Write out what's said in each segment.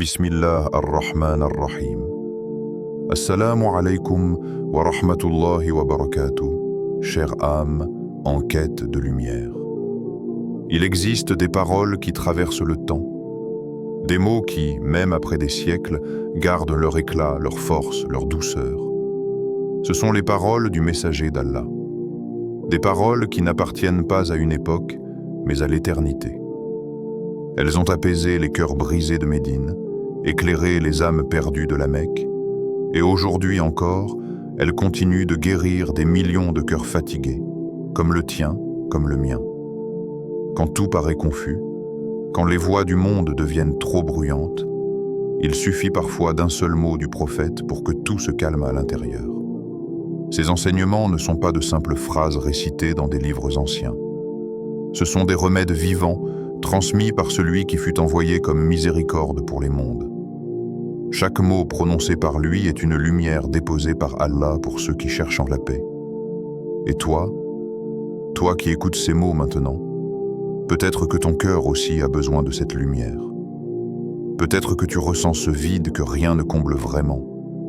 Bismillah ar-Rahman ar-Rahim. Assalamu alaikum wa rahmatullahi wa barakatuh, chère âme en quête de lumière. Il existe des paroles qui traversent le temps, des mots qui, même après des siècles, gardent leur éclat, leur force, leur douceur. Ce sont les paroles du messager d'Allah. Des paroles qui n'appartiennent pas à une époque, mais à l'éternité. Elles ont apaisé les cœurs brisés de Médine, éclairé les âmes perdues de la Mecque, et aujourd'hui encore, elles continuent de guérir des millions de cœurs fatigués, comme le tien, comme le mien. Quand tout paraît confus, quand les voix du monde deviennent trop bruyantes, il suffit parfois d'un seul mot du prophète pour que tout se calme à l'intérieur. Ces enseignements ne sont pas de simples phrases récitées dans des livres anciens. Ce sont des remèdes vivants transmis par celui qui fut envoyé comme miséricorde pour les mondes. Chaque mot prononcé par lui est une lumière déposée par Allah pour ceux qui cherchent la paix. Et toi qui écoutes ces mots maintenant, peut-être que ton cœur aussi a besoin de cette lumière. Peut-être que tu ressens ce vide que rien ne comble vraiment.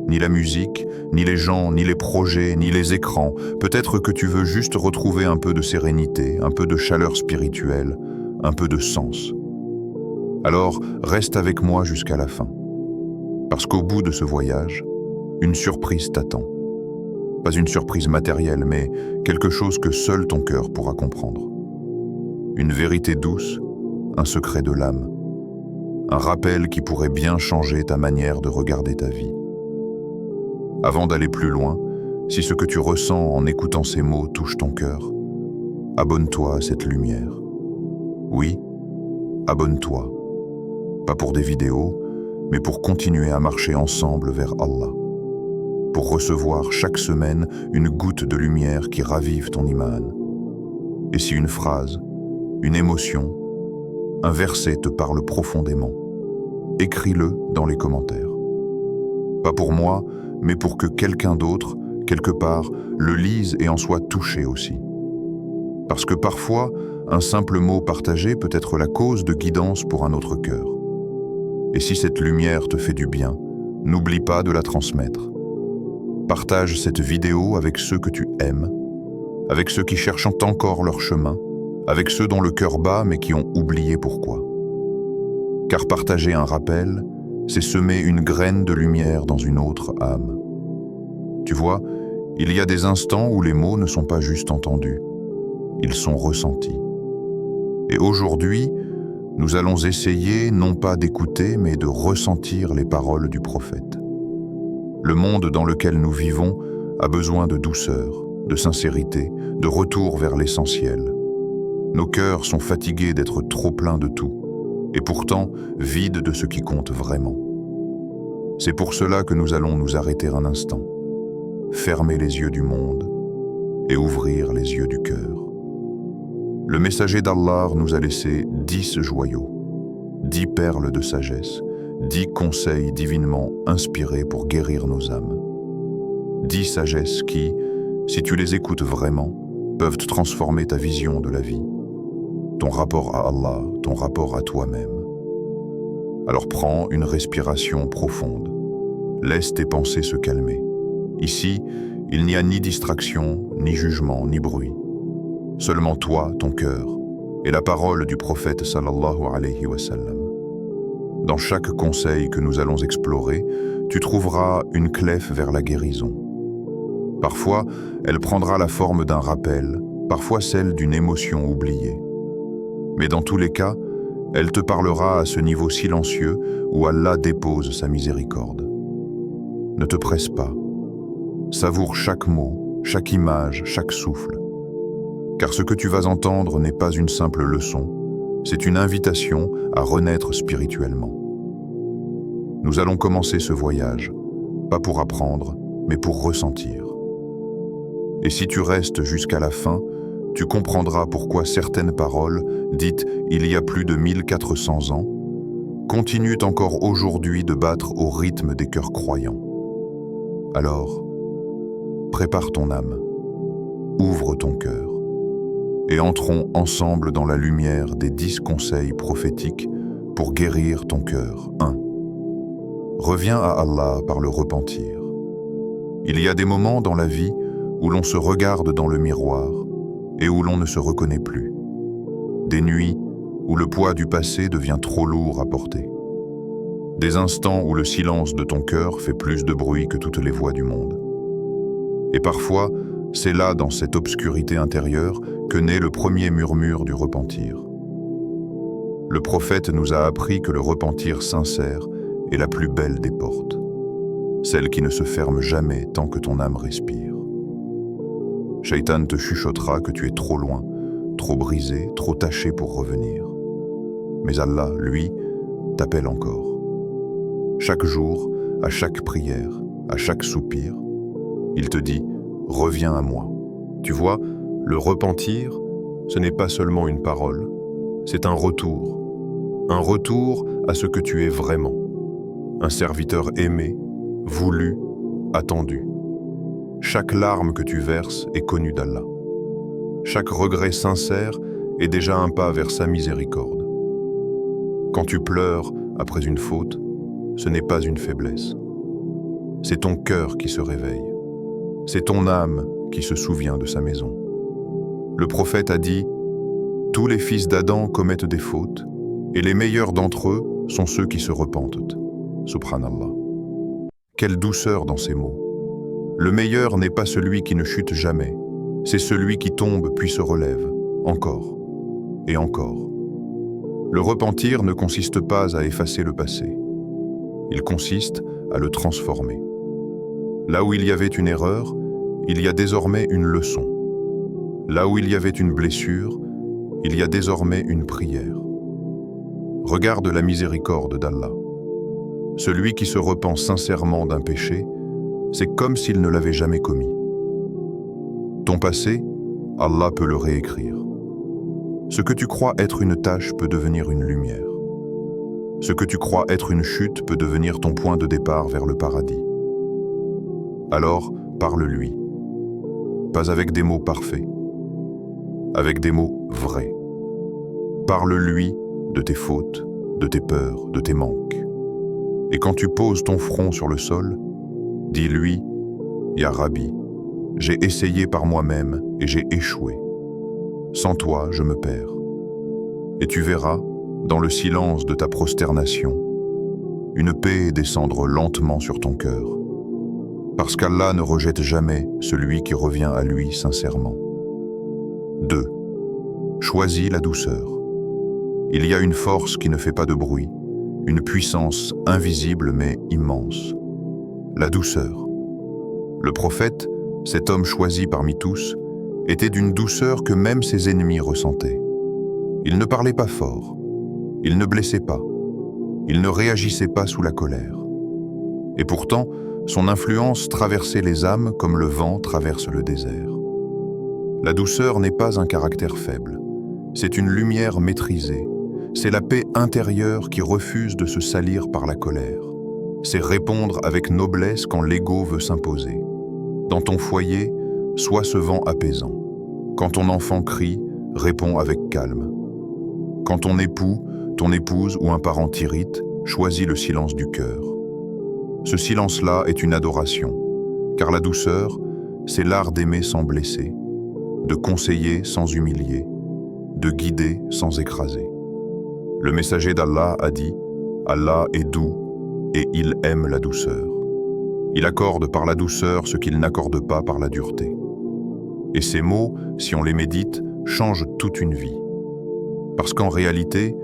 Ni la musique, ni les gens, ni les projets, ni les écrans. Peut-être que tu veux juste retrouver un peu de sérénité, un peu de chaleur spirituelle, un peu de sens. Alors, reste avec moi jusqu'à la fin. Parce qu'au bout de ce voyage, une surprise t'attend. Pas une surprise matérielle, mais quelque chose que seul ton cœur pourra comprendre. Une vérité douce, un secret de l'âme. Un rappel qui pourrait bien changer ta manière de regarder ta vie. Avant d'aller plus loin, si ce que tu ressens en écoutant ces mots touche ton cœur, abonne-toi à cette lumière. Oui, abonne-toi. Pas pour des vidéos, mais pour continuer à marcher ensemble vers Allah. Pour recevoir chaque semaine une goutte de lumière qui ravive ton iman. Et si une phrase, une émotion, un verset te parle profondément, écris-le dans les commentaires. Pas pour moi, mais pour que quelqu'un d'autre, quelque part, le lise et en soit touché aussi. Parce que parfois, un simple mot partagé peut être la cause de guidance pour un autre cœur. Et si cette lumière te fait du bien, n'oublie pas de la transmettre. Partage cette vidéo avec ceux que tu aimes, avec ceux qui cherchent encore leur chemin, avec ceux dont le cœur bat mais qui ont oublié pourquoi. Car partager un rappel, c'est semer une graine de lumière dans une autre âme. Tu vois, il y a des instants où les mots ne sont pas juste entendus, ils sont ressentis. Et aujourd'hui, nous allons essayer non pas d'écouter, mais de ressentir les paroles du prophète. Le monde dans lequel nous vivons a besoin de douceur, de sincérité, de retour vers l'essentiel. Nos cœurs sont fatigués d'être trop pleins de tout, et pourtant vides de ce qui compte vraiment. C'est pour cela que nous allons nous arrêter un instant, fermer les yeux du monde et ouvrir les yeux du cœur. Le messager d'Allah nous a laissé 10 joyaux, 10 perles de sagesse, 10 conseils divinement inspirés pour guérir nos âmes. 10 sagesses qui, si tu les écoutes vraiment, peuvent transformer ta vision de la vie, ton rapport à Allah, ton rapport à toi-même. Alors prends une respiration profonde, laisse tes pensées se calmer. Ici, il n'y a ni distraction, ni jugement, ni bruit. Seulement toi, ton cœur, et la parole du prophète sallallahu alayhi wa sallam. Dans chaque conseil que nous allons explorer, tu trouveras une clef vers la guérison. Parfois, elle prendra la forme d'un rappel, parfois celle d'une émotion oubliée. Mais dans tous les cas, elle te parlera à ce niveau silencieux où Allah dépose sa miséricorde. Ne te presse pas. Savoure chaque mot, chaque image, chaque souffle. Car ce que tu vas entendre n'est pas une simple leçon, c'est une invitation à renaître spirituellement. Nous allons commencer ce voyage, pas pour apprendre, mais pour ressentir. Et si tu restes jusqu'à la fin, tu comprendras pourquoi certaines paroles, dites il y a plus de 1400 ans, continuent encore aujourd'hui de battre au rythme des cœurs croyants. Alors, prépare ton âme, ouvre ton cœur, et entrons ensemble dans la lumière des 10 conseils prophétiques pour guérir ton cœur. 1. Reviens à Allah par le repentir. Il y a des moments dans la vie où l'on se regarde dans le miroir et où l'on ne se reconnaît plus. Des nuits où le poids du passé devient trop lourd à porter. Des instants où le silence de ton cœur fait plus de bruit que toutes les voix du monde. Et parfois, c'est là, dans cette obscurité intérieure, que naît le premier murmure du repentir. Le prophète nous a appris que le repentir sincère est la plus belle des portes, celle qui ne se ferme jamais tant que ton âme respire. Shaitan te chuchotera que tu es trop loin, trop brisé, trop taché pour revenir. Mais Allah, lui, t'appelle encore. Chaque jour, à chaque prière, à chaque soupir, il te dit « Reviens à moi ». Tu vois, le repentir, ce n'est pas seulement une parole, c'est un retour à ce que tu es vraiment. Un serviteur aimé, voulu, attendu. Chaque larme que tu verses est connue d'Allah. Chaque regret sincère est déjà un pas vers sa miséricorde. Quand tu pleures après une faute, ce n'est pas une faiblesse. C'est ton cœur qui se réveille. C'est ton âme qui se souvient de sa maison. Le prophète a dit « Tous les fils d'Adam commettent des fautes, et les meilleurs d'entre eux sont ceux qui se repentent. » Subhanallah. Quelle douceur dans ces mots. Le meilleur n'est pas celui qui ne chute jamais, c'est celui qui tombe puis se relève, encore et encore. Le repentir ne consiste pas à effacer le passé. Il consiste à le transformer. Là où il y avait une erreur, il y a désormais une leçon. Là où il y avait une blessure, il y a désormais une prière. Regarde la miséricorde d'Allah. Celui qui se repent sincèrement d'un péché, c'est comme s'il ne l'avait jamais commis. Ton passé, Allah peut le réécrire. Ce que tu crois être une tache peut devenir une lumière. Ce que tu crois être une chute peut devenir ton point de départ vers le paradis. Alors, parle-lui. Pas avec des mots parfaits, avec des mots vrais. Parle-lui de tes fautes, de tes peurs, de tes manques. Et quand tu poses ton front sur le sol, dis-lui « Ya Rabbi, j'ai essayé par moi-même et j'ai échoué. Sans toi, je me perds. » Et tu verras, dans le silence de ta prosternation, une paix descendre lentement sur ton cœur. Parce qu'Allah ne rejette jamais celui qui revient à lui sincèrement. 2. Choisis la douceur. Il y a une force qui ne fait pas de bruit, une puissance invisible mais immense. La douceur. Le prophète, cet homme choisi parmi tous, était d'une douceur que même ses ennemis ressentaient. Il ne parlait pas fort, il ne blessait pas, il ne réagissait pas sous la colère. Et pourtant, son influence traversait les âmes comme le vent traverse le désert. La douceur n'est pas un caractère faible, c'est une lumière maîtrisée, c'est la paix intérieure qui refuse de se salir par la colère. C'est répondre avec noblesse quand l'ego veut s'imposer. Dans ton foyer, sois ce vent apaisant. Quand ton enfant crie, réponds avec calme. Quand ton époux, ton épouse ou un parent t'irrite, choisis le silence du cœur. Ce silence-là est une adoration, car la douceur, c'est l'art d'aimer sans blesser, de conseiller sans humilier, de guider sans écraser. Le messager d'Allah a dit « Allah est doux et il aime la douceur. Il accorde par la douceur ce qu'il n'accorde pas par la dureté. » Et ces mots, si on les médite, changent toute une vie. Parce qu'en réalité,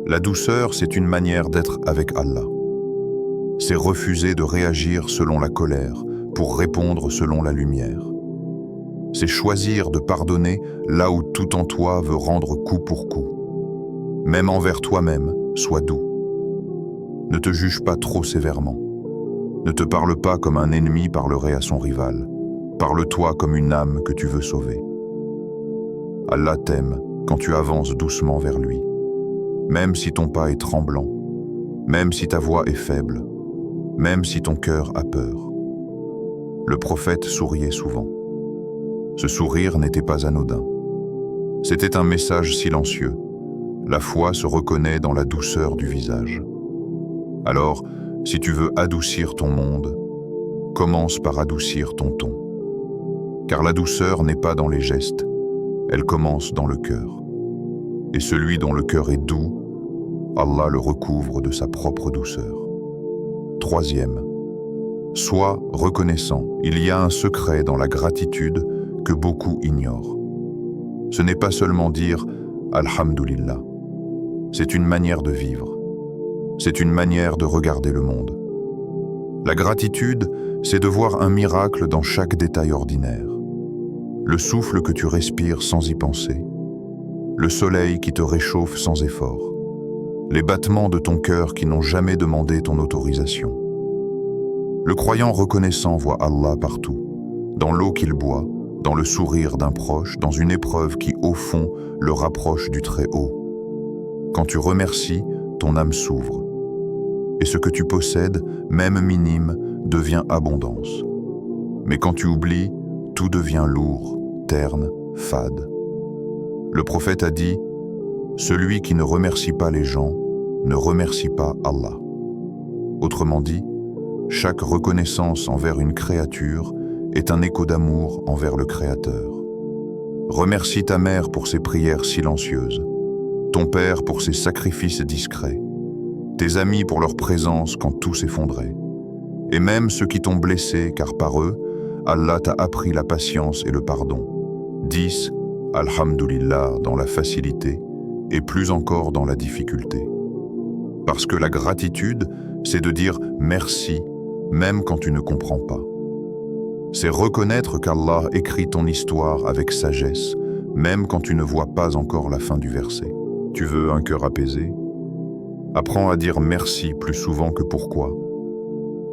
la douceur, c'est une manière d'être avec Allah. C'est refuser de réagir selon la colère pour répondre selon la lumière. C'est choisir de pardonner là où tout en toi veut rendre coup pour coup. Même envers toi-même, sois doux. Ne te juge pas trop sévèrement. Ne te parle pas comme un ennemi parlerait à son rival. Parle-toi comme une âme que tu veux sauver. Allah t'aime quand tu avances doucement vers lui, même si ton pas est tremblant, même si ta voix est faible, même si ton cœur a peur. Le prophète souriait souvent. Ce sourire n'était pas anodin. C'était un message silencieux. La foi se reconnaît dans la douceur du visage. Alors, Si tu veux adoucir ton monde, commence par adoucir ton ton. Car la douceur n'est pas dans les gestes, elle commence dans le cœur. Et celui dont le cœur est doux, Allah le recouvre de sa propre douceur. Troisième, sois reconnaissant. Il y a un secret dans la gratitude que beaucoup ignorent. Ce n'est pas seulement dire « Alhamdulillah ». C'est une manière de vivre. C'est une manière de regarder le monde. La gratitude, c'est de voir un miracle dans chaque détail ordinaire. Le souffle que tu respires sans y penser. Le soleil qui te réchauffe sans effort. Les battements de ton cœur qui n'ont jamais demandé ton autorisation. Le croyant reconnaissant voit Allah partout, dans l'eau qu'il boit, dans le sourire d'un proche, dans une épreuve qui, au fond, le rapproche du Très-Haut. Quand tu remercies, ton âme s'ouvre. Et ce que tu possèdes, même minime, devient abondance. Mais quand tu oublies, tout devient lourd, terne, fade. Le prophète a dit « Celui qui ne remercie pas les gens, ne remercie pas Allah ». Autrement dit, chaque reconnaissance envers une créature est un écho d'amour envers le Créateur. Remercie ta mère pour ses prières silencieuses, ton père pour ses sacrifices discrets, tes amis pour leur présence quand tout s'effondrait, et même ceux qui t'ont blessé car par eux, Allah t'a appris la patience et le pardon. 10. Alhamdulillah dans la facilité et plus encore dans la difficulté. Parce que la gratitude, c'est de dire merci même quand tu ne comprends pas. C'est reconnaître qu'Allah écrit ton histoire avec sagesse, même quand tu ne vois pas encore la fin du verset. Tu veux un cœur apaisé? Apprends à dire merci plus souvent que pourquoi.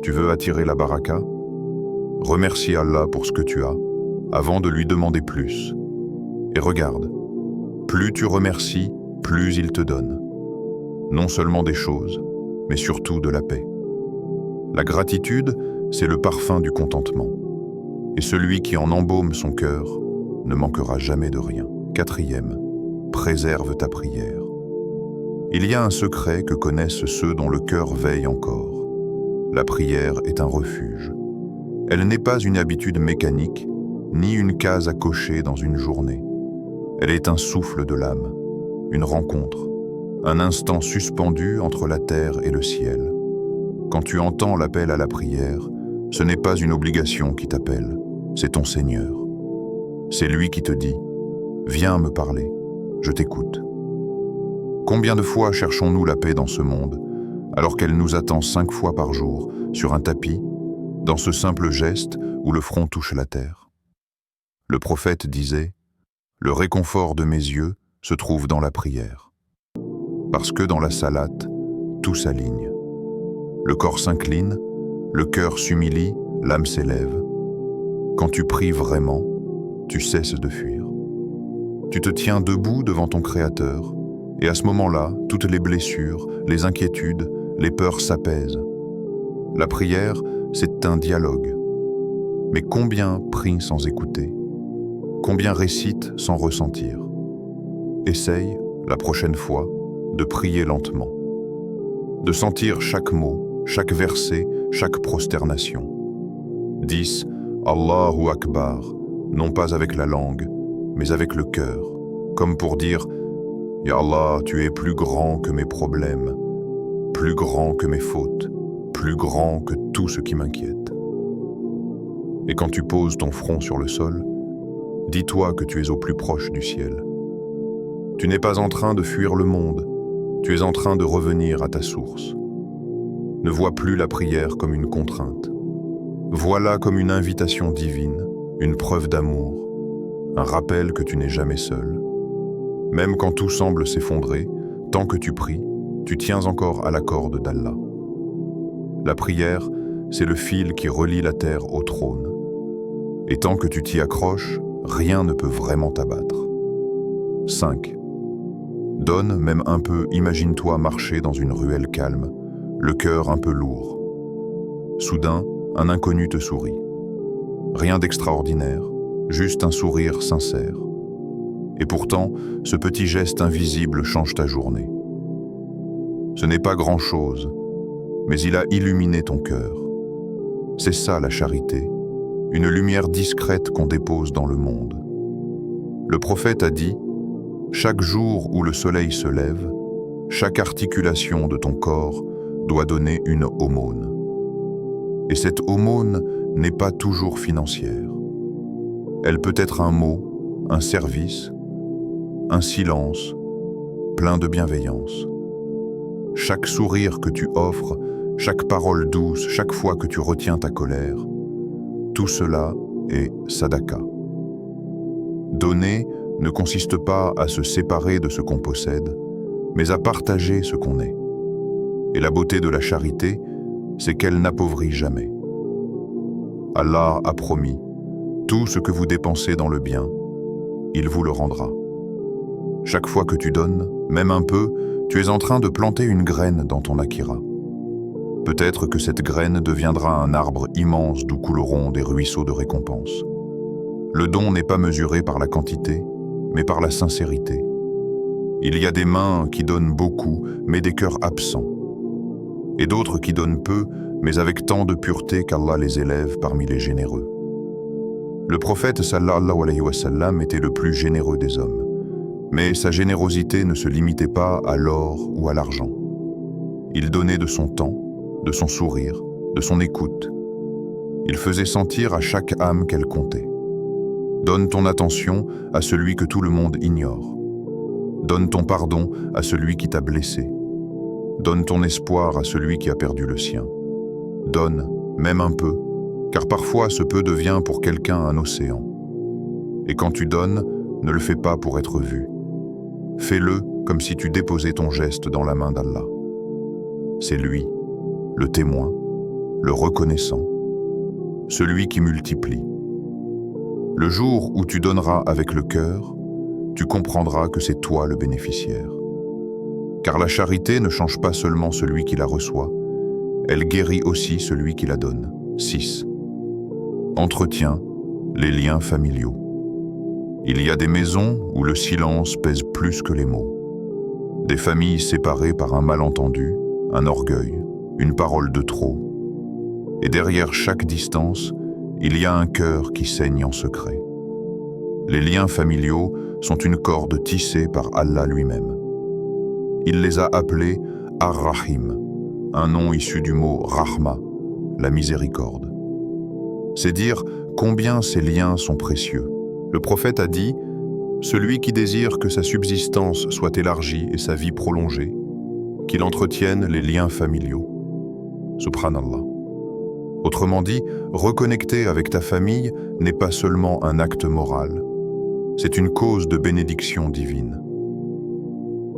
Tu veux attirer la baraka? Remercie Allah pour ce que tu as, avant de lui demander plus. Et regarde, plus tu remercies, plus il te donne. Non seulement des choses, mais surtout de la paix. La gratitude, c'est le parfum du contentement. Et celui qui en embaume son cœur ne manquera jamais de rien. Quatrième, préserve ta prière. Il y a un secret que connaissent ceux dont le cœur veille encore. La prière est un refuge. Elle n'est pas une habitude mécanique, ni une case à cocher dans une journée. Elle est un souffle de l'âme, une rencontre, un instant suspendu entre la terre et le ciel. Quand tu entends l'appel à la prière, ce n'est pas une obligation qui t'appelle, c'est ton Seigneur. C'est lui qui te dit « Viens me parler, je t'écoute ». Combien de fois cherchons-nous la paix dans ce monde, alors qu'elle nous attend 5 fois par jour, sur un tapis, dans ce simple geste où le front touche la terre? Le prophète disait « Le réconfort de mes yeux se trouve dans la prière. Parce que dans la salate, tout s'aligne. Le corps s'incline, le cœur s'humilie, l'âme s'élève. Quand tu pries vraiment, tu cesses de fuir. Tu te tiens debout devant ton Créateur, et à ce moment-là, toutes les blessures, les inquiétudes, les peurs s'apaisent. La prière, c'est un dialogue. Mais combien prient sans écouter? Combien récitent sans ressentir? Essaye, la prochaine fois, de prier lentement. De sentir chaque mot, chaque verset, chaque prosternation. 10. Allahu Akbar, non pas avec la langue, mais avec le cœur, comme pour dire « Ya Allah, tu es plus grand que mes problèmes, plus grand que mes fautes, plus grand que tout ce qui m'inquiète. » Et quand tu poses ton front sur le sol, dis-toi que tu es au plus proche du ciel. Tu n'es pas en train de fuir le monde, tu es en train de revenir à ta source. Ne vois plus la prière comme une contrainte. Vois-la comme une invitation divine, une preuve d'amour, un rappel que tu n'es jamais seul. Même quand tout semble s'effondrer, tant que tu pries, tu tiens encore à la corde d'Allah. La prière, c'est le fil qui relie la terre au trône. Et tant que tu t'y accroches, rien ne peut vraiment t'abattre. 5. Donne même un peu, imagine-toi marcher dans une ruelle calme, le cœur un peu lourd. Soudain, un inconnu te sourit. Rien d'extraordinaire, juste un sourire sincère. Et pourtant, ce petit geste invisible change ta journée. Ce n'est pas grand-chose, mais il a illuminé ton cœur. C'est ça la charité, une lumière discrète qu'on dépose dans le monde. Le prophète a dit « Chaque jour où le soleil se lève, chaque articulation de ton corps doit donner une aumône. Et cette aumône n'est pas toujours financière. Elle peut être un mot, un service, un silence, plein de bienveillance. Chaque sourire que tu offres, chaque parole douce, chaque fois que tu retiens ta colère, tout cela est sadaka. Donner ne consiste pas à se séparer de ce qu'on possède, mais à partager ce qu'on est. Et la beauté de la charité, c'est qu'elle n'appauvrit jamais. Allah a promis, tout ce que vous dépensez dans le bien, il vous le rendra. Chaque fois que tu donnes, même un peu, tu es en train de planter une graine dans ton akira. Peut-être que cette graine deviendra un arbre immense d'où couleront des ruisseaux de récompense. Le don n'est pas mesuré par la quantité, mais par la sincérité. Il y a des mains qui donnent beaucoup, mais des cœurs absents. Et d'autres qui donnent peu, mais avec tant de pureté qu'Allah les élève parmi les généreux. Le prophète sallallahu alayhi wa sallam était le plus généreux des hommes. Mais sa générosité ne se limitait pas à l'or ou à l'argent. Il donnait de son temps, de son sourire, de son écoute. Il faisait sentir à chaque âme qu'elle comptait. Donne ton attention à celui que tout le monde ignore. Donne ton pardon à celui qui t'a blessé. Donne ton espoir à celui qui a perdu le sien. Donne, même un peu, car parfois ce peu devient pour quelqu'un un océan. Et quand tu donnes, ne le fais pas pour être vu. Fais-le comme si tu déposais ton geste dans la main d'Allah. C'est lui, le témoin, le reconnaissant, celui qui multiplie. Le jour où tu donneras avec le cœur, tu comprendras que c'est toi le bénéficiaire. Car la charité ne change pas seulement celui qui la reçoit, elle guérit aussi celui qui la donne. 6. Entretiens les liens familiaux. Il y a des maisons où le silence pèse plus que les mots. Des familles séparées par un malentendu, un orgueil, une parole de trop. Et derrière chaque distance, il y a un cœur qui saigne en secret. Les liens familiaux sont une corde tissée par Allah lui-même. Il les a appelés Ar-Rahim, un nom issu du mot Rahma, la miséricorde. C'est dire combien ces liens sont précieux. Le prophète a dit « Celui qui désire que sa subsistance soit élargie et sa vie prolongée, qu'il entretienne les liens familiaux. » Subhanallah. Autrement dit, reconnecter avec ta famille n'est pas seulement un acte moral, c'est une cause de bénédiction divine.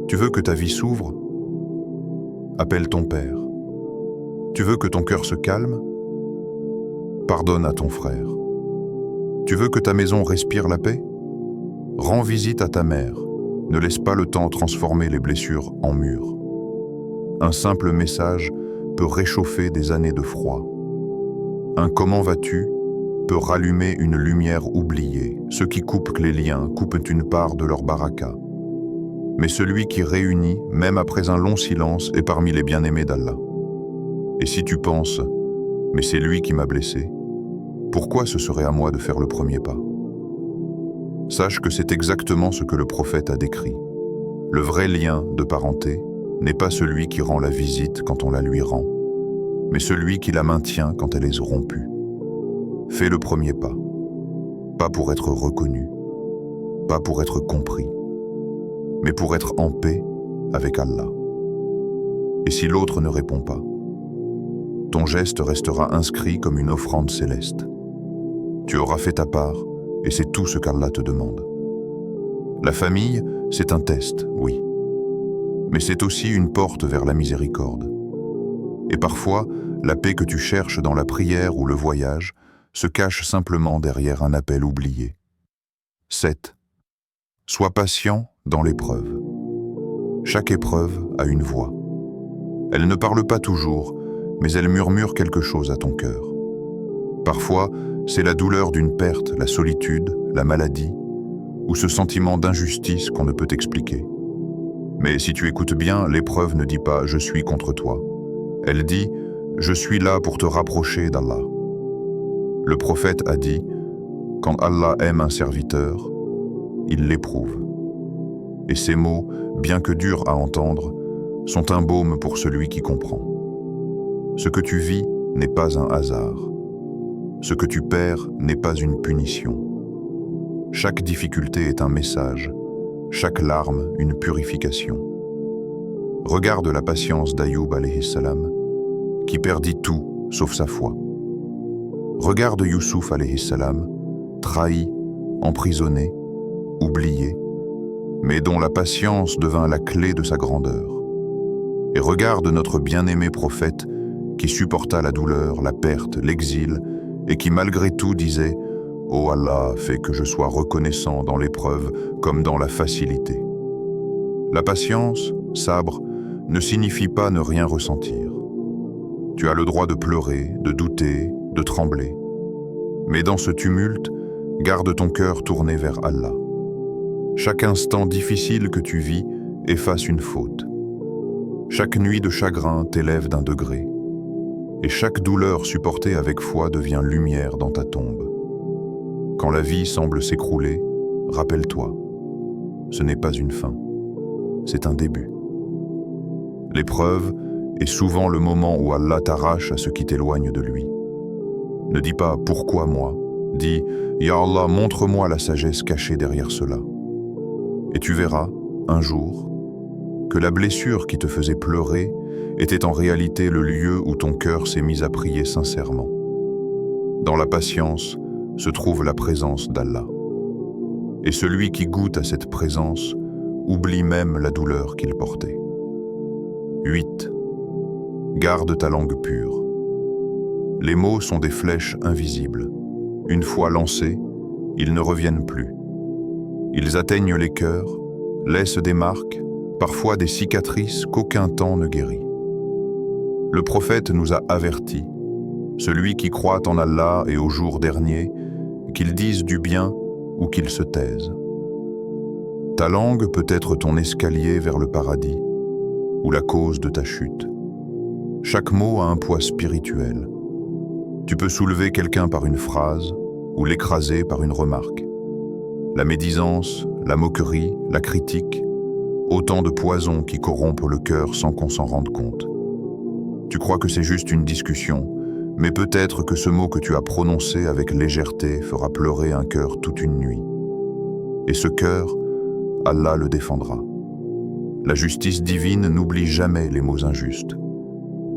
Tu veux que ta vie s'ouvre? Appelle ton père. Tu veux que ton cœur se calme? Pardonne à ton frère. Tu veux que ta maison respire la paix? Rends visite à ta mère. Ne laisse pas le temps transformer les blessures en murs. Un simple message peut réchauffer des années de froid. Un « comment vas-tu » peut rallumer une lumière oubliée. Ceux qui coupent les liens coupent une part de leur baraka. Mais celui qui réunit, même après un long silence, est parmi les bien-aimés d'Allah. Et si tu penses « mais c'est lui qui m'a blessé », pourquoi ce serait à moi de faire le premier pas? Sache que c'est exactement ce que le prophète a décrit. Le vrai lien de parenté n'est pas celui qui rend la visite quand on la lui rend, mais celui qui la maintient quand elle est rompue. Fais le premier pas, pas pour être reconnu, pas pour être compris, mais pour être en paix avec Allah. Et si l'autre ne répond pas, ton geste restera inscrit comme une offrande céleste. Tu auras fait ta part, et c'est tout ce qu'Allah te demande. La famille, c'est un test, oui. Mais c'est aussi une porte vers la miséricorde. Et parfois, la paix que tu cherches dans la prière ou le voyage se cache simplement derrière un appel oublié. 7. Sois patient dans l'épreuve. Chaque épreuve a une voix. Elle ne parle pas toujours, mais elle murmure quelque chose à ton cœur. Parfois, c'est la douleur d'une perte, la solitude, la maladie, ou ce sentiment d'injustice qu'on ne peut expliquer. Mais si tu écoutes bien, l'épreuve ne dit pas « je suis contre toi ». Elle dit Je suis là pour te rapprocher d'Allah. Le prophète a dit, quand Allah aime un serviteur, il l'éprouve. Et ces mots, bien que durs à entendre, sont un baume pour celui qui comprend. Ce que tu vis n'est pas un hasard. Ce que tu perds n'est pas une punition. Chaque difficulté est un message, chaque larme une purification. Regarde la patience d'Ayoub alayhi salam, qui perdit tout sauf sa foi. Regarde Youssouf alayhi salam, trahi, emprisonné, oublié, mais dont la patience devint la clé de sa grandeur. Et regarde notre bien-aimé prophète qui supporta la douleur, la perte, l'exil, et qui malgré tout disait « Ô Allah, fais que je sois reconnaissant dans l'épreuve comme dans la facilité. » La patience, sabre, ne signifie pas ne rien ressentir. Tu as le droit de pleurer, de douter, de trembler. Mais dans ce tumulte, garde ton cœur tourné vers Allah. Chaque instant difficile que tu vis efface une faute. Chaque nuit de chagrin t'élève d'un degré. Et chaque douleur supportée avec foi devient lumière dans ta tombe. Quand la vie semble s'écrouler, rappelle-toi, ce n'est pas une fin, c'est un début. L'épreuve est souvent le moment où Allah t'arrache à ce qui t'éloigne de lui. Ne dis pas « pourquoi moi ?» Dis « Ya Allah, montre-moi la sagesse cachée derrière cela. » Et tu verras, un jour, que la blessure qui te faisait pleurer était en réalité le lieu où ton cœur s'est mis à prier sincèrement. Dans la patience se trouve la présence d'Allah. Et celui qui goûte à cette présence oublie même la douleur qu'il portait. 8. Garde ta langue pure. Les mots sont des flèches invisibles. Une fois lancés, ils ne reviennent plus. Ils atteignent les cœurs, laissent des marques, parfois des cicatrices qu'aucun temps ne guérit. Le prophète nous a avertis, celui qui croit en Allah et au jour dernier, qu'il dise du bien ou qu'il se taise. Ta langue peut être ton escalier vers le paradis ou la cause de ta chute. Chaque mot a un poids spirituel. Tu peux soulever quelqu'un par une phrase ou l'écraser par une remarque. La médisance, la moquerie, la critique, autant de poisons qui corrompent le cœur sans qu'on s'en rende compte. Tu crois que c'est juste une discussion, mais peut-être que ce mot que tu as prononcé avec légèreté fera pleurer un cœur toute une nuit. Et ce cœur, Allah le défendra. La justice divine n'oublie jamais les mots injustes.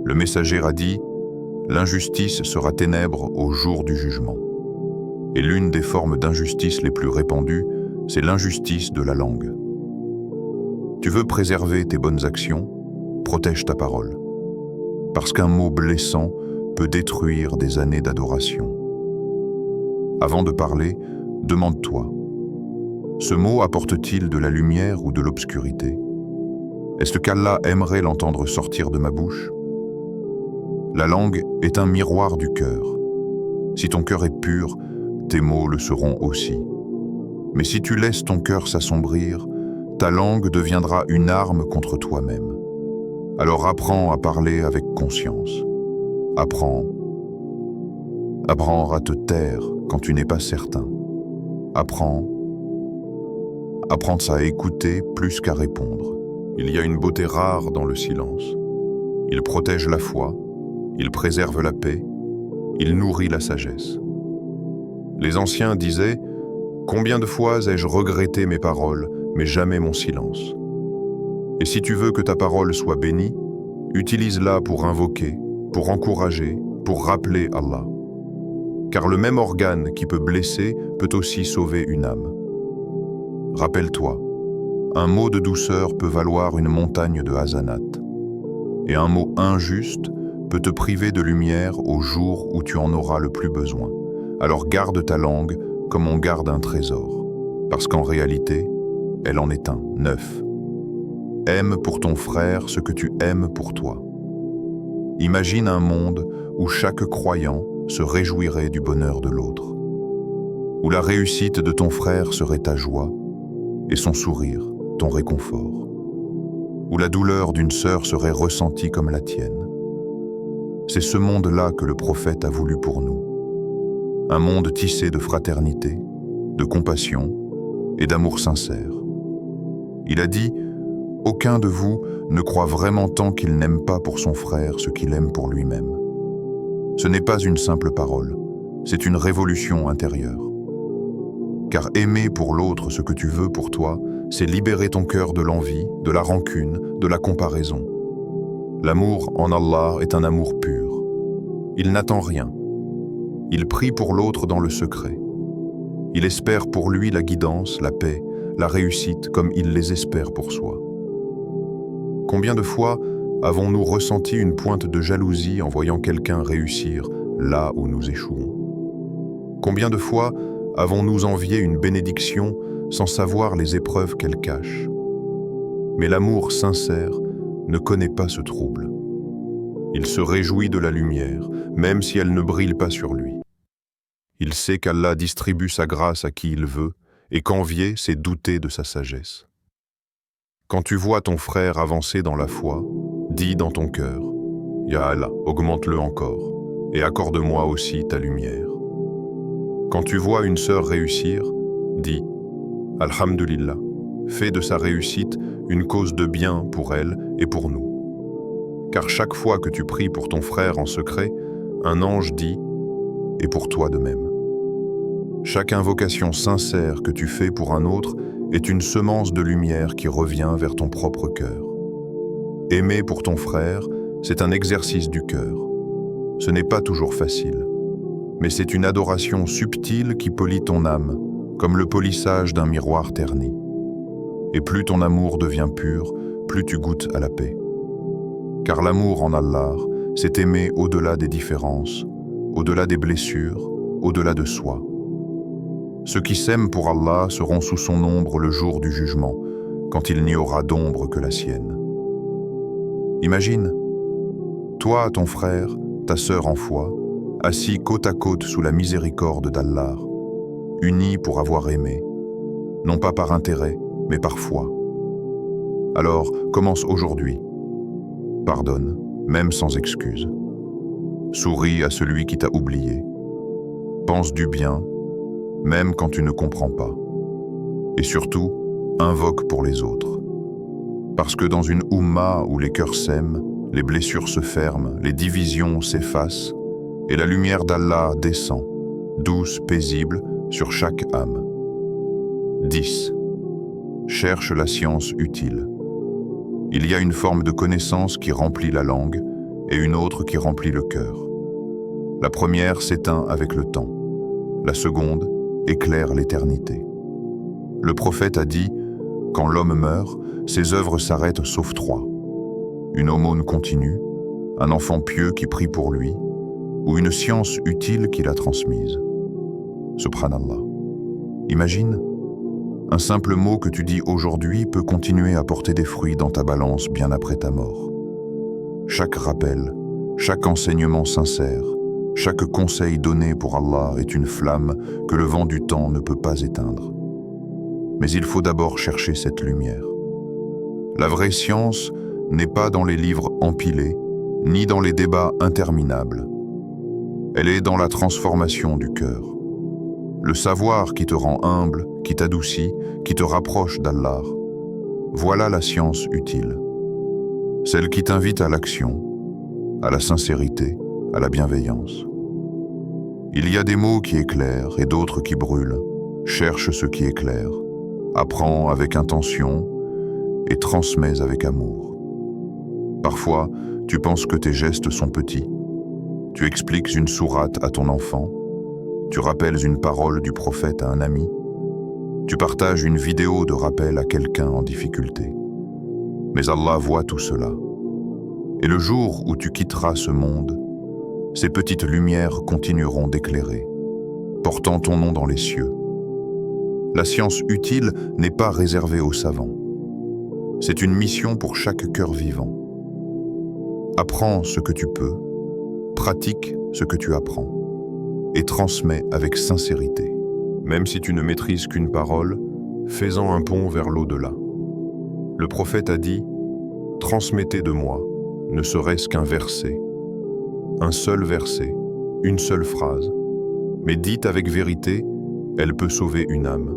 Le messager a dit « L'injustice sera ténèbre au jour du jugement ». Et l'une des formes d'injustice les plus répandues, c'est l'injustice de la langue. Tu veux préserver tes bonnes actions? Protège ta parole. Parce qu'un mot blessant peut détruire des années d'adoration. Avant de parler, demande-toi, ce mot apporte-t-il de la lumière ou de l'obscurité? Est-ce qu'Allah aimerait l'entendre sortir de ma bouche? La langue est un miroir du cœur. Si ton cœur est pur, tes mots le seront aussi. Mais si tu laisses ton cœur s'assombrir, ta langue deviendra une arme contre toi-même. Alors apprends à parler avec conscience. Apprends à te taire quand tu n'es pas certain. Apprends à écouter plus qu'à répondre. Il y a une beauté rare dans le silence. Il protège la foi, il préserve la paix, il nourrit la sagesse. Les anciens disaient « Combien de fois ai-je regretté mes paroles, mais jamais mon silence ?» Et si tu veux que ta parole soit bénie, utilise-la pour invoquer, pour encourager, pour rappeler Allah. Car le même organe qui peut blesser peut aussi sauver une âme. Rappelle-toi, un mot de douceur peut valoir une montagne de hasanat. Et un mot injuste peut te priver de lumière au jour où tu en auras le plus besoin. Alors garde ta langue comme on garde un trésor, parce qu'en réalité, elle en est un. 9. Aime pour ton frère ce que tu aimes pour toi. Imagine un monde où chaque croyant se réjouirait du bonheur de l'autre, où la réussite de ton frère serait ta joie et son sourire ton réconfort, où la douleur d'une sœur serait ressentie comme la tienne. C'est ce monde-là que le prophète a voulu pour nous. Un monde tissé de fraternité, de compassion et d'amour sincère. Il a dit « Aucun de vous ne croit vraiment tant qu'il n'aime pas pour son frère ce qu'il aime pour lui-même. » Ce n'est pas une simple parole, c'est une révolution intérieure. Car aimer pour l'autre ce que tu veux pour toi, c'est libérer ton cœur de l'envie, de la rancune, de la comparaison. L'amour en Allah est un amour pur. Il n'attend rien. Il prie pour l'autre dans le secret. Il espère pour lui la guidance, la paix, la réussite comme il les espère pour soi. Combien de fois avons-nous ressenti une pointe de jalousie en voyant quelqu'un réussir là où nous échouons? Combien de fois avons-nous envié une bénédiction sans savoir les épreuves qu'elle cache? Mais l'amour sincère ne connaît pas ce trouble. Il se réjouit de la lumière, même si elle ne brille pas sur lui. Il sait qu'Allah distribue sa grâce à qui il veut, et qu'envier, c'est douter de sa sagesse. Quand tu vois ton frère avancer dans la foi, dis dans ton cœur, « Ya Allah, augmente-le encore, et accorde-moi aussi ta lumière. » Quand tu vois une sœur réussir, dis, « Alhamdulillah, fais de sa réussite une cause de bien pour elle et pour nous. » Car chaque fois que tu pries pour ton frère en secret, un ange dit, « Et pour toi de même. » Chaque invocation sincère que tu fais pour un autre est une semence de lumière qui revient vers ton propre cœur. Aimer pour ton frère, c'est un exercice du cœur. Ce n'est pas toujours facile, mais c'est une adoration subtile qui polit ton âme, comme le polissage d'un miroir terni. Et plus ton amour devient pur, plus tu goûtes à la paix. Car l'amour en Allah, c'est aimer au-delà des différences, au-delà des blessures, au-delà de soi. Ceux qui s'aiment pour Allah seront sous son ombre le jour du jugement, quand il n'y aura d'ombre que la sienne. Imagine, toi, ton frère, ta sœur en foi, assis côte à côte sous la miséricorde d'Allah, unis pour avoir aimé, non pas par intérêt, mais par foi. Alors, commence aujourd'hui. Pardonne, même sans excuse. Souris à celui qui t'a oublié. Pense du bien, même quand tu ne comprends pas. Et surtout, invoque pour les autres. Parce que dans une Oumma où les cœurs s'aiment, les blessures se ferment, les divisions s'effacent, et la lumière d'Allah descend, douce, paisible, sur chaque âme. 10. Cherche la science utile. Il y a une forme de connaissance qui remplit la langue et une autre qui remplit le cœur. La première s'éteint avec le temps. La seconde éclaire l'éternité. Le prophète a dit « Quand l'homme meurt, ses œuvres s'arrêtent sauf 3. Une aumône continue, un enfant pieux qui prie pour lui, ou une science utile qui l'a transmise. » Subhanallah. Imagine, un simple mot que tu dis aujourd'hui peut continuer à porter des fruits dans ta balance bien après ta mort. Chaque rappel, chaque enseignement sincère, chaque conseil donné pour Allah est une flamme que le vent du temps ne peut pas éteindre. Mais il faut d'abord chercher cette lumière. La vraie science n'est pas dans les livres empilés, ni dans les débats interminables. Elle est dans la transformation du cœur. Le savoir qui te rend humble, qui t'adoucit, qui te rapproche d'Allah. Voilà la science utile. Celle qui t'invite à l'action, à la sincérité, à la bienveillance. Il y a des mots qui éclairent et d'autres qui brûlent. Cherche ce qui éclaire, apprends avec intention et transmets avec amour. Parfois, tu penses que tes gestes sont petits. Tu expliques une sourate à ton enfant. Tu rappelles une parole du prophète à un ami. Tu partages une vidéo de rappel à quelqu'un en difficulté. Mais Allah voit tout cela. Et le jour où tu quitteras ce monde, ces petites lumières continueront d'éclairer, portant ton nom dans les cieux. La science utile n'est pas réservée aux savants. C'est une mission pour chaque cœur vivant. Apprends ce que tu peux, pratique ce que tu apprends, et transmets avec sincérité. Même si tu ne maîtrises qu'une parole, fais-en un pont vers l'au-delà. Le prophète a dit « Transmettez de moi, ne serait-ce qu'un verset. Un seul verset, une seule phrase, mais dite avec vérité, elle peut sauver une âme.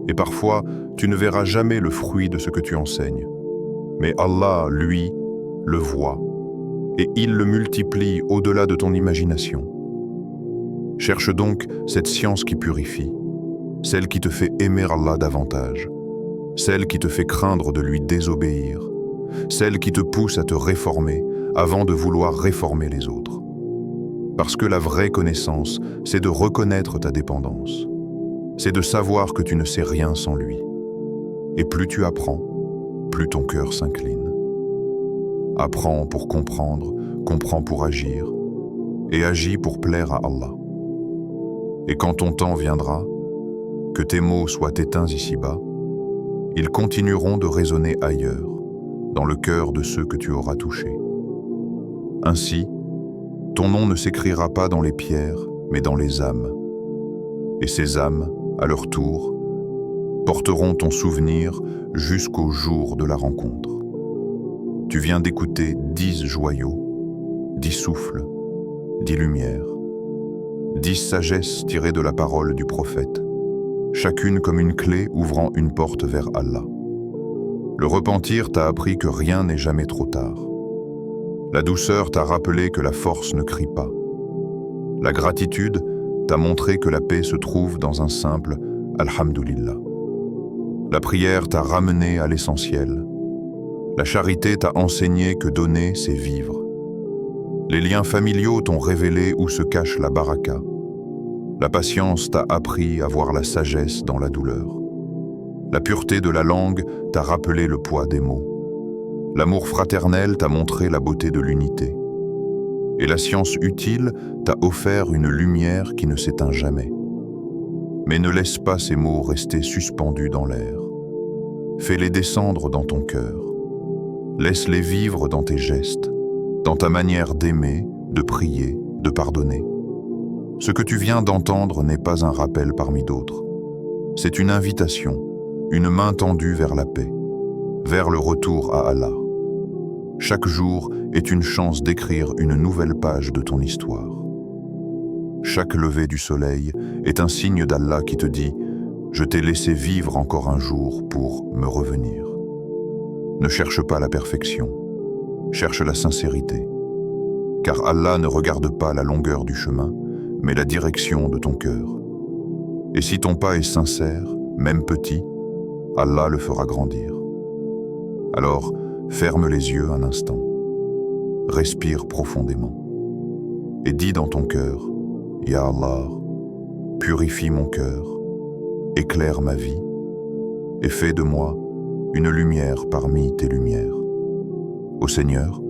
Et parfois, tu ne verras jamais le fruit de ce que tu enseignes. Mais Allah, lui, le voit, et il le multiplie au-delà de ton imagination. Cherche donc cette science qui purifie, celle qui te fait aimer Allah davantage, celle qui te fait craindre de lui désobéir, celle qui te pousse à te réformer avant de vouloir réformer les autres. Parce que la vraie connaissance, c'est de reconnaître ta dépendance. C'est de savoir que tu ne sais rien sans lui. Et plus tu apprends, plus ton cœur s'incline. Apprends pour comprendre, comprends pour agir, et agis pour plaire à Allah. Et quand ton temps viendra, que tes mots soient éteints ici-bas, ils continueront de résonner ailleurs, dans le cœur de ceux que tu auras touchés. Ainsi, ton nom ne s'écrira pas dans les pierres, mais dans les âmes. Et ces âmes, à leur tour, porteront ton souvenir jusqu'au jour de la rencontre. Tu viens d'écouter 10 joyaux, 10 souffles, 10 lumières, 10 sagesses tirées de la parole du prophète, chacune comme une clé ouvrant une porte vers Allah. Le repentir t'a appris que rien n'est jamais trop tard. La douceur t'a rappelé que la force ne crie pas. La gratitude t'a montré que la paix se trouve dans un simple « Alhamdulillah ». La prière t'a ramené à l'essentiel. La charité t'a enseigné que donner, c'est vivre. Les liens familiaux t'ont révélé où se cache la baraka. La patience t'a appris à voir la sagesse dans la douleur. La pureté de la langue t'a rappelé le poids des mots. L'amour fraternel t'a montré la beauté de l'unité. Et la science utile t'a offert une lumière qui ne s'éteint jamais. Mais ne laisse pas ces mots rester suspendus dans l'air. Fais-les descendre dans ton cœur. Laisse-les vivre dans tes gestes, dans ta manière d'aimer, de prier, de pardonner. Ce que tu viens d'entendre n'est pas un rappel parmi d'autres. C'est une invitation, une main tendue vers la paix, vers le retour à Allah. Chaque jour est une chance d'écrire une nouvelle page de ton histoire. Chaque lever du soleil est un signe d'Allah qui te dit « Je t'ai laissé vivre encore un jour pour me revenir ». Ne cherche pas la perfection, cherche la sincérité. Car Allah ne regarde pas la longueur du chemin, mais la direction de ton cœur. Et si ton pas est sincère, même petit, Allah le fera grandir. Alors, ferme les yeux un instant, respire profondément et dis dans ton cœur « Ya Allah, purifie mon cœur, éclaire ma vie et fais de moi une lumière parmi tes lumières. Ô Seigneur,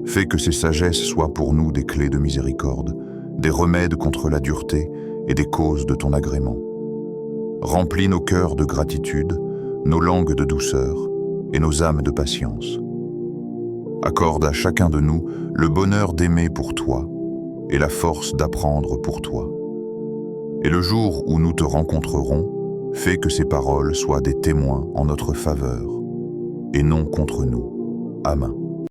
fais que ces sagesses soient pour nous des clés de miséricorde, des remèdes contre la dureté et des causes de ton agrément. Remplis nos cœurs de gratitude, nos langues de douceur et nos âmes de patience. Accorde à chacun de nous le bonheur d'aimer pour toi et la force d'apprendre pour toi. Et le jour où nous te rencontrerons, fais que ces paroles soient des témoins en notre faveur et non contre nous. Amen.